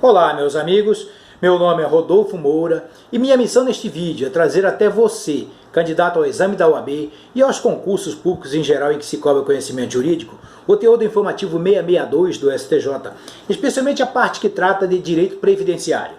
Olá, meus amigos, meu nome é Rodolfo Moura e minha missão neste vídeo é trazer até você, candidato ao exame da OAB e aos concursos públicos em geral em que se cobra conhecimento jurídico, o teor do informativo 662 do STJ, especialmente a parte que trata de direito previdenciário.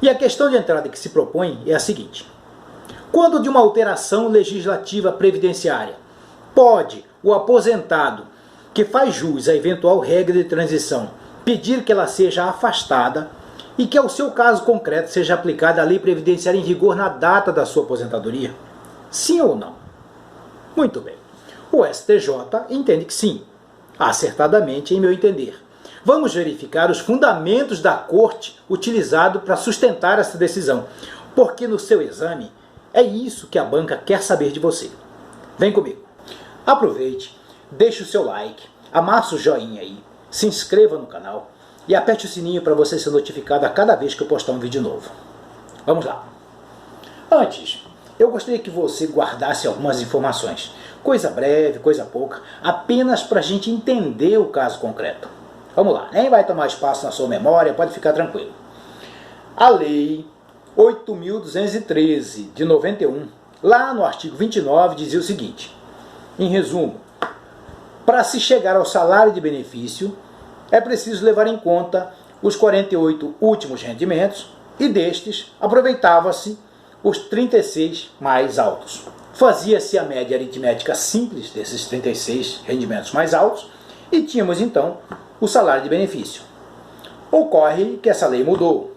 E a questão de entrada que se propõe é a seguinte: quando de uma alteração legislativa previdenciária, pode o aposentado que faz jus à eventual regra de transição pedir que ela seja afastada e que ao seu caso concreto seja aplicada a lei previdenciária em vigor na data da sua aposentadoria? Sim ou não? Muito bem. O STJ entende que sim, acertadamente em meu entender. Vamos verificar os fundamentos da Corte utilizado para sustentar essa decisão, porque no seu exame é isso que a banca quer saber de você. Vem comigo. Aproveite, deixe o seu like, amassa o joinha aí, se inscreva no canal e aperte o sininho para você ser notificado a cada vez que eu postar um vídeo novo. Vamos lá. Antes, eu gostaria que você guardasse algumas informações. Coisa breve, coisa pouca, apenas para a gente entender o caso concreto. Vamos lá, nem vai tomar espaço na sua memória, pode ficar tranquilo. A Lei 8.213 de 91, lá no artigo 29, dizia o seguinte: em resumo, para se chegar ao salário de benefício, é preciso levar em conta os 48 últimos rendimentos e destes aproveitava-se os 36 mais altos. Fazia-se a média aritmética simples desses 36 rendimentos mais altos e tínhamos então o salário de benefício. Ocorre que essa lei mudou.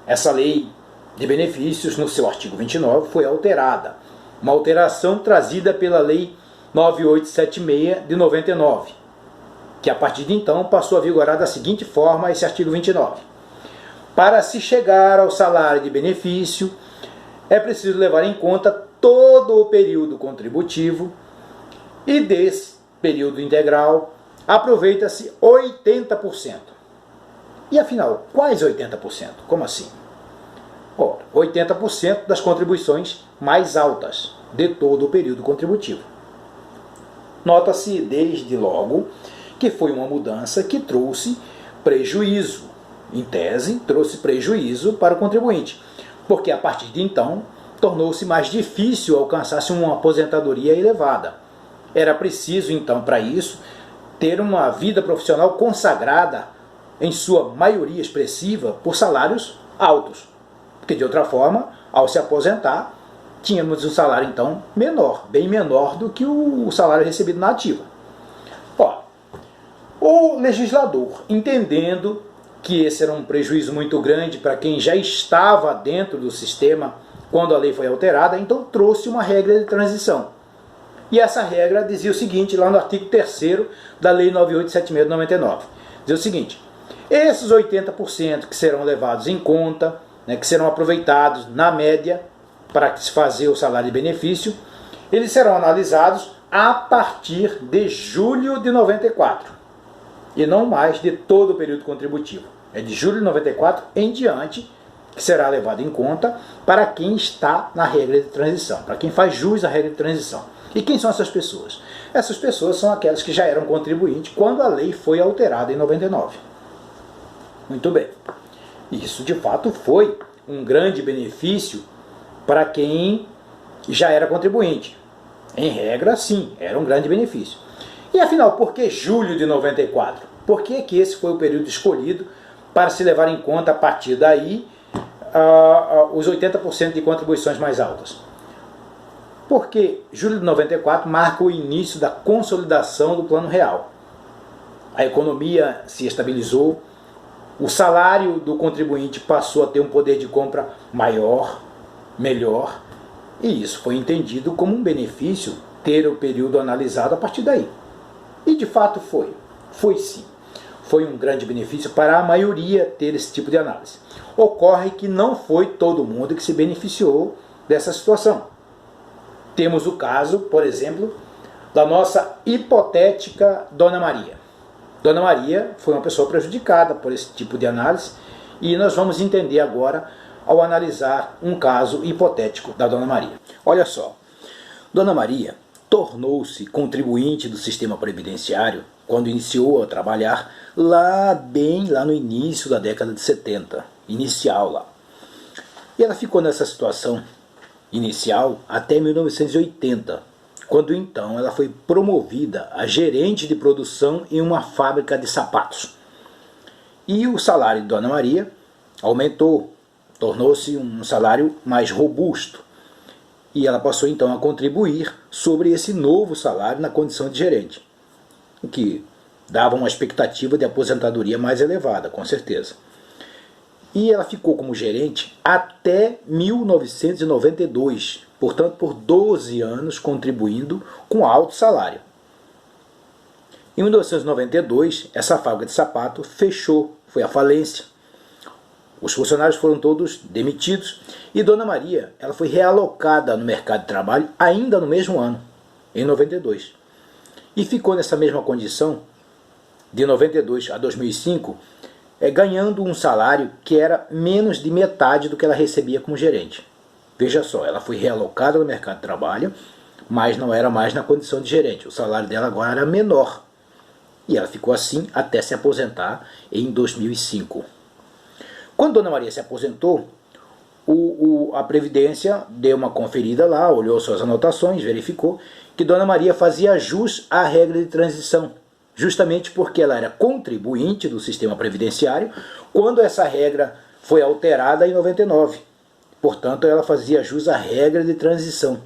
Essa lei de benefícios, no seu artigo 29, foi alterada. Uma alteração trazida pela Lei 9876 de 99, que a partir de então passou a vigorar da seguinte forma esse artigo 29. Para se chegar ao salário de benefício, é preciso levar em conta todo o período contributivo e desse período integral aproveita-se 80%. E afinal, quais 80%? Como assim? Ora, 80% das contribuições mais altas de todo o período contributivo. Nota-se desde logo que foi uma mudança que trouxe prejuízo. Em tese, trouxe prejuízo para o contribuinte, porque a partir de então tornou-se mais difícil alcançar-se uma aposentadoria elevada. Era preciso então para isso ter uma vida profissional consagrada, em sua maioria expressiva, por salários altos, porque de outra forma, ao se aposentar, tínhamos um salário então menor, bem menor do que o salário recebido na ativa. Ó, o legislador, entendendo que esse era um prejuízo muito grande para quem já estava dentro do sistema quando a lei foi alterada, então trouxe uma regra de transição. E essa regra dizia o seguinte, lá no artigo 3º da Lei 9876 de 99. Dizia o seguinte: esses 80% que serão levados em conta, que serão aproveitados na média para se fazer o salário de benefício, eles serão analisados a partir de julho de 94 e não mais de todo o período contributivo. É de julho de 94 em diante que será levado em conta para quem está na regra de transição, para quem faz jus à regra de transição. E quem são essas pessoas? Essas pessoas são aquelas que já eram contribuintes quando a lei foi alterada em 99. Muito bem. Isso de fato foi um grande benefício para quem já era contribuinte. Em regra, sim, era um grande benefício. E afinal, por que julho de 94? Por que esse foi o período escolhido para se levar em conta a partir daí os 80% de contribuições mais altas? Porque julho de 94 marca o início da consolidação do Plano Real. A economia se estabilizou, o salário do contribuinte passou a ter um poder de compra maior, melhor, e isso foi entendido como um benefício ter o período analisado a partir daí. E de fato foi. Foi sim. Foi um grande benefício para a maioria ter esse tipo de análise. Ocorre que não foi todo mundo que se beneficiou dessa situação. Temos o caso, por exemplo, da nossa hipotética Dona Maria. Dona Maria foi uma pessoa prejudicada por esse tipo de análise e nós vamos entender agora ao analisar um caso hipotético da Dona Maria. Olha só, Dona Maria tornou-se contribuinte do sistema previdenciário quando iniciou a trabalhar lá no início da década de 70, inicial lá. E ela ficou nessa situação inicial até 1980, quando então ela foi promovida a gerente de produção em uma fábrica de sapatos. E o salário de Dona Maria aumentou, tornou-se um salário mais robusto. E ela passou então a contribuir sobre esse novo salário na condição de gerente, o que dava uma expectativa de aposentadoria mais elevada, com certeza. E ela ficou como gerente até 1992, portanto por 12 anos contribuindo com alto salário. Em 1992, essa fábrica de sapato fechou, foi à falência. Os funcionários foram todos demitidos e Dona Maria ela foi realocada no mercado de trabalho ainda no mesmo ano, em 92. E ficou nessa mesma condição, de 92 a 2005, ganhando um salário que era menos de metade do que ela recebia como gerente. Veja só, ela foi realocada no mercado de trabalho, mas não era mais na condição de gerente. O salário dela agora era menor. E ela ficou assim até se aposentar em 2005. Quando Dona Maria se aposentou, a Previdência deu uma conferida lá, olhou suas anotações, verificou que Dona Maria fazia jus à regra de transição, justamente porque ela era contribuinte do sistema previdenciário quando essa regra foi alterada em 99. Portanto, ela fazia jus à regra de transição,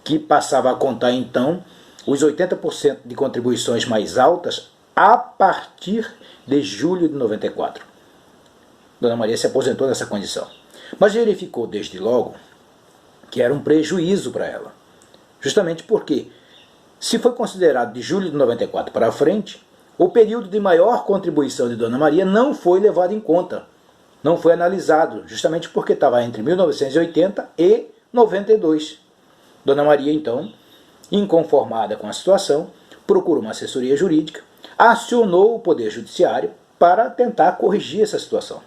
que passava a contar então os 80% de contribuições mais altas a partir de julho de 94. Dona Maria se aposentou nessa condição, mas verificou desde logo que era um prejuízo para ela, justamente porque, se foi considerado de julho de 94 para frente, o período de maior contribuição de Dona Maria não foi levado em conta, não foi analisado, justamente porque estava entre 1980 e 92. Dona Maria, então, inconformada com a situação, procurou uma assessoria jurídica, acionou o Poder Judiciário para tentar corrigir essa situação.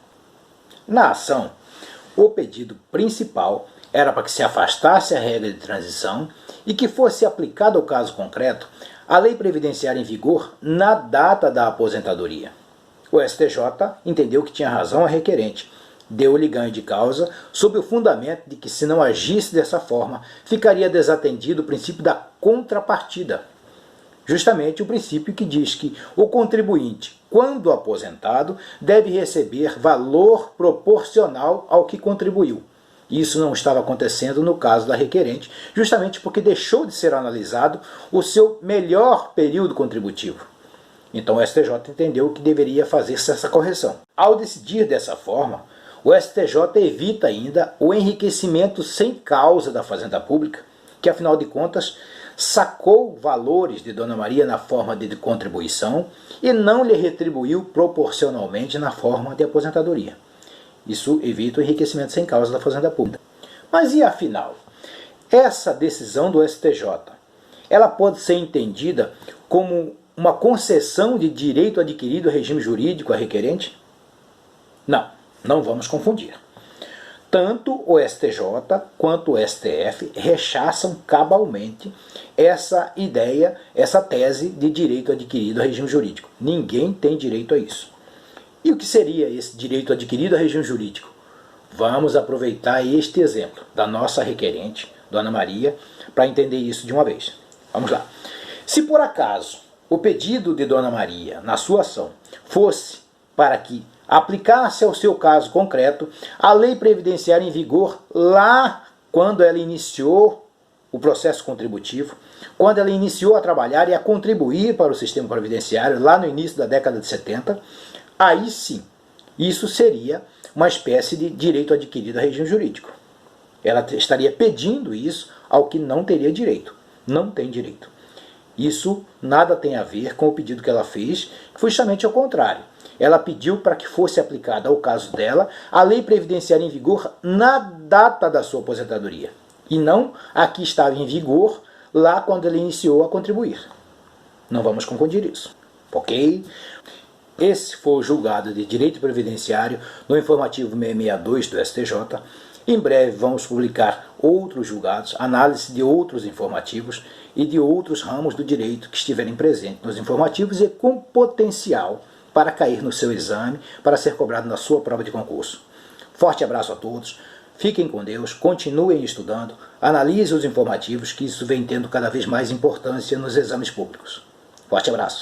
Na ação, o pedido principal era para que se afastasse a regra de transição e que fosse aplicada ao caso concreto a lei previdenciária em vigor na data da aposentadoria. O STJ entendeu que tinha razão a requerente, deu-lhe ganho de causa sob o fundamento de que, se não agisse dessa forma, ficaria desatendido o princípio da contrapartida. Justamente o princípio que diz que o contribuinte, quando aposentado, deve receber valor proporcional ao que contribuiu. Isso não estava acontecendo no caso da requerente, justamente porque deixou de ser analisado o seu melhor período contributivo. Então o STJ entendeu que deveria fazer-se essa correção. Ao decidir dessa forma, o STJ evita ainda o enriquecimento sem causa da Fazenda Pública, que afinal de contas sacou valores de Dona Maria na forma de contribuição e não lhe retribuiu proporcionalmente na forma de aposentadoria. Isso evita o enriquecimento sem causa da Fazenda Pública. Mas e afinal? Essa decisão do STJ, ela pode ser entendida como uma concessão de direito adquirido ao regime jurídico à requerente? Não, não vamos confundir. Tanto o STJ quanto o STF rechaçam cabalmente essa ideia, essa tese de direito adquirido ao regime jurídico. Ninguém tem direito a isso. E o que seria esse direito adquirido ao regime jurídico? Vamos aproveitar este exemplo da nossa requerente, Dona Maria, para entender isso de uma vez. Vamos lá. Se por acaso o pedido de Dona Maria na sua ação fosse para que aplicasse ao seu caso concreto a lei previdenciária em vigor lá quando ela iniciou o processo contributivo, quando ela iniciou a trabalhar e a contribuir para o sistema previdenciário lá no início da década de 70, aí sim, isso seria uma espécie de direito adquirido a regime jurídico. Ela estaria pedindo isso ao que não teria direito. Não tem direito. Isso nada tem a ver com o pedido que ela fez, que foi justamente ao contrário. Ela pediu para que fosse aplicada ao caso dela a lei previdenciária em vigor na data da sua aposentadoria, e não a que estava em vigor lá quando ela iniciou a contribuir. Não vamos confundir isso. Ok? Esse foi o julgado de direito previdenciário no informativo 662 do STJ, Em breve vamos publicar outros julgados, análise de outros informativos e de outros ramos do direito que estiverem presentes nos informativos e com potencial para cair no seu exame, para ser cobrado na sua prova de concurso. Forte abraço a todos, fiquem com Deus, continuem estudando, analisem os informativos, que isso vem tendo cada vez mais importância nos exames públicos. Forte abraço.